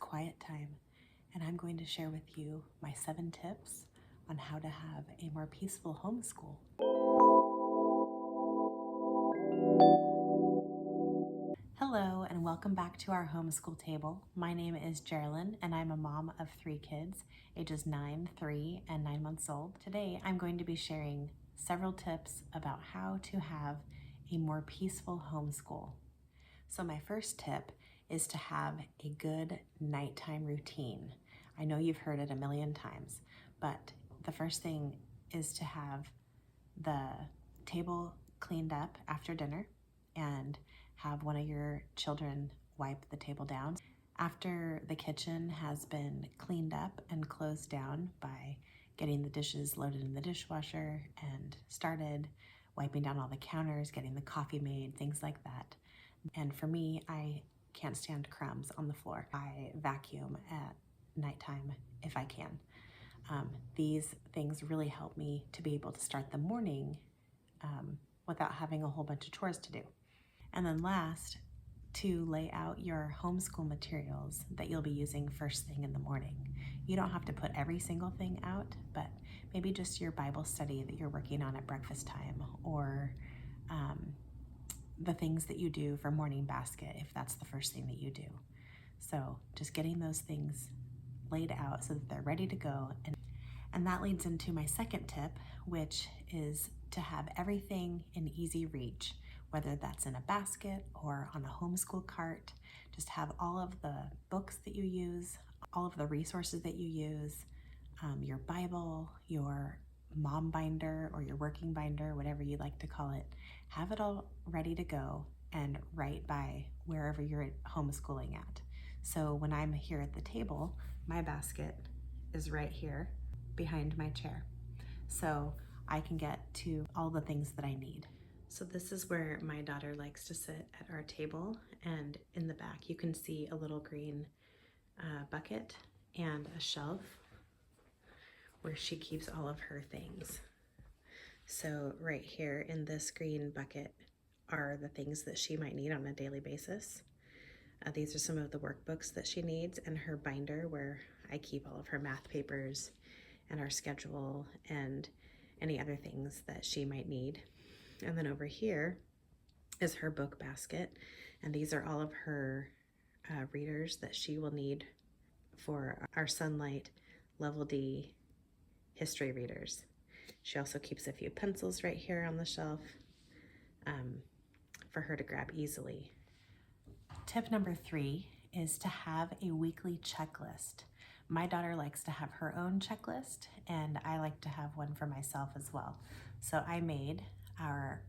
quiet time, and I'm going to share with you my 7 tips on how to have a more peaceful homeschool. Hello, and welcome back to our homeschool table. My name is Jerilyn, and I'm a mom of 3 kids, ages 9, 3, and 9 months old. Today, I'm going to be sharing several tips about how to have a more peaceful homeschool. So my first tip is to have a good nighttime routine. I know you've heard it a million times, but the first thing is to have the table cleaned up after dinner and have one of your children wipe the table down. After the kitchen has been cleaned up and closed down by getting the dishes loaded in the dishwasher and started, wiping down all the counters, getting the coffee made, things like that. And for me, I can't stand crumbs on the floor. I vacuum at nighttime if I can. These things really help me to be able to start the morning without having a whole bunch of chores to do. And then last, to lay out your homeschool materials that you'll be using first thing in the morning. You don't have to put every single thing out, but maybe just your Bible study that you're working on at breakfast time, or the things that you do for morning basket, if that's the first thing that you do. So just getting those things laid out so that they're ready to go. And that leads into my second tip, which is to have everything in easy reach, whether that's in a basket or on a homeschool cart. Just have all of the books that you use, all of the resources that you use, your Bible, your mom binder or your working binder, whatever you like to call it. Have it all ready to go and right by wherever you're homeschooling at. So when I'm here at the table, my basket is right here behind my chair. So I can get to all the things that I need. So this is where my daughter likes to sit at our table, and in the back you can see a little green bucket and a shelf where she keeps all of her things. So right here in this green bucket are the things that she might need on a daily basis. These are some of the workbooks that she needs, and her binder where I keep all of her math papers and our schedule and any other things that she might need. And then over here is her book basket, and these are all of her readers that she will need for our Sunlight Level D history readers. She also keeps a few pencils right here on the shelf for her to grab easily. Tip number 3 is to have a weekly checklist. My daughter likes to have her own checklist, and I like to have one for myself as well. So I made our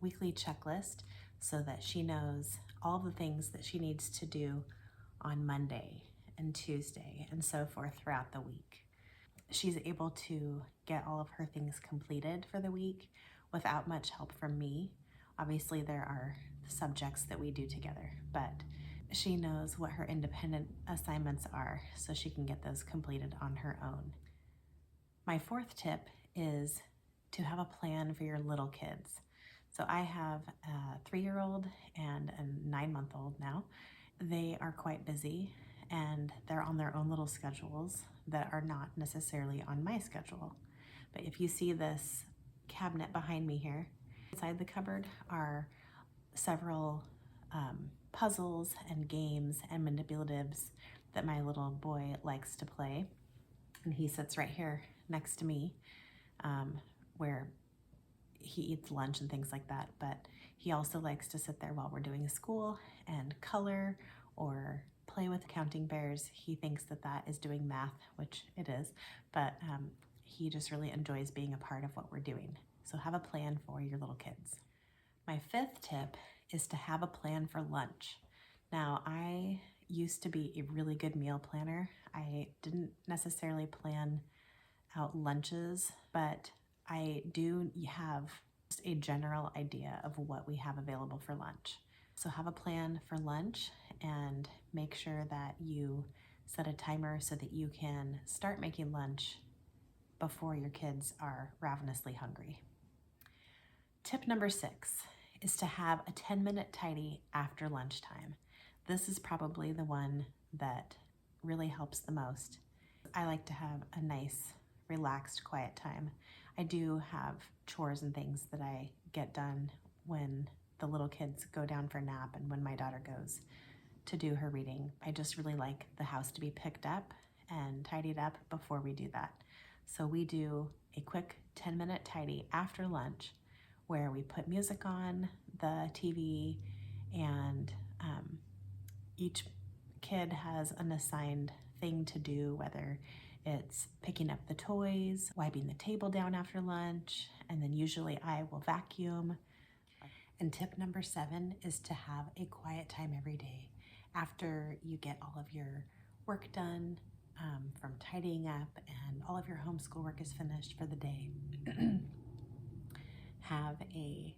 weekly checklist so that she knows all the things that she needs to do on Monday and Tuesday and so forth throughout the week. She's able to get all of her things completed for the week without much help from me. Obviously, there are subjects that we do together, but she knows what her independent assignments are, so she can get those completed on her own. My 4th tip is to have a plan for your little kids. So I have a 3-year-old and a 9-month-old now. They are quite busy, and they're on their own little schedules that are not necessarily on my schedule. But if you see this cabinet behind me here, inside the cupboard are several puzzles and games and manipulatives that my little boy likes to play. And he sits right here next to me where he eats lunch and things like that. But he also likes to sit there while we're doing school and color or play with counting bears. He thinks that that is doing math, which it is, but he just really enjoys being a part of what we're doing. So have a plan for your little kids. My 5th tip is to have a plan for lunch. Now, I used to be a really good meal planner. I didn't necessarily plan out lunches, but I do have a general idea of what we have available for lunch. So have a plan for lunch and make sure that you set a timer so that you can start making lunch before your kids are ravenously hungry. Tip number 6 is to have a 10-minute tidy after lunchtime. This is probably the one that really helps the most. I like to have a nice, relaxed, quiet time. I do have chores and things that I get done when the little kids go down for a nap and when my daughter goes to do her reading. I just really like the house to be picked up and tidied up before we do that. So we do a quick 10-minute tidy after lunch where we put music on the TV, and each kid has an assigned thing to do, whether it's picking up the toys, wiping the table down after lunch, and then usually I will vacuum. And tip number 7 is to have a quiet time every day. After you get all of your work done, from tidying up and all of your homeschool work is finished for the day, have a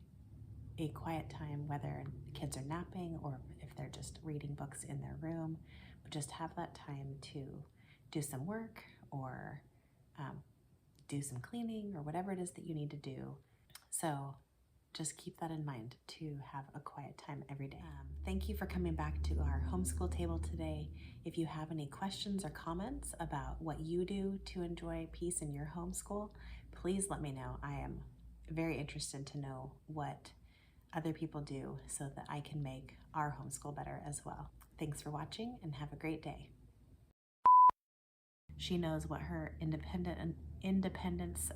quiet time, whether the kids are napping or if they're just reading books in their room, but just have that time to do some work or do some cleaning or whatever it is that you need to do. So just keep that in mind, to have a quiet time every day. Thank you for coming back to our homeschool table today. If you have any questions or comments about what you do to enjoy peace in your homeschool, please let me know. I am very interested to know what other people do so that I can make our homeschool better as well. Thanks for watching and have a great day. She knows what her independence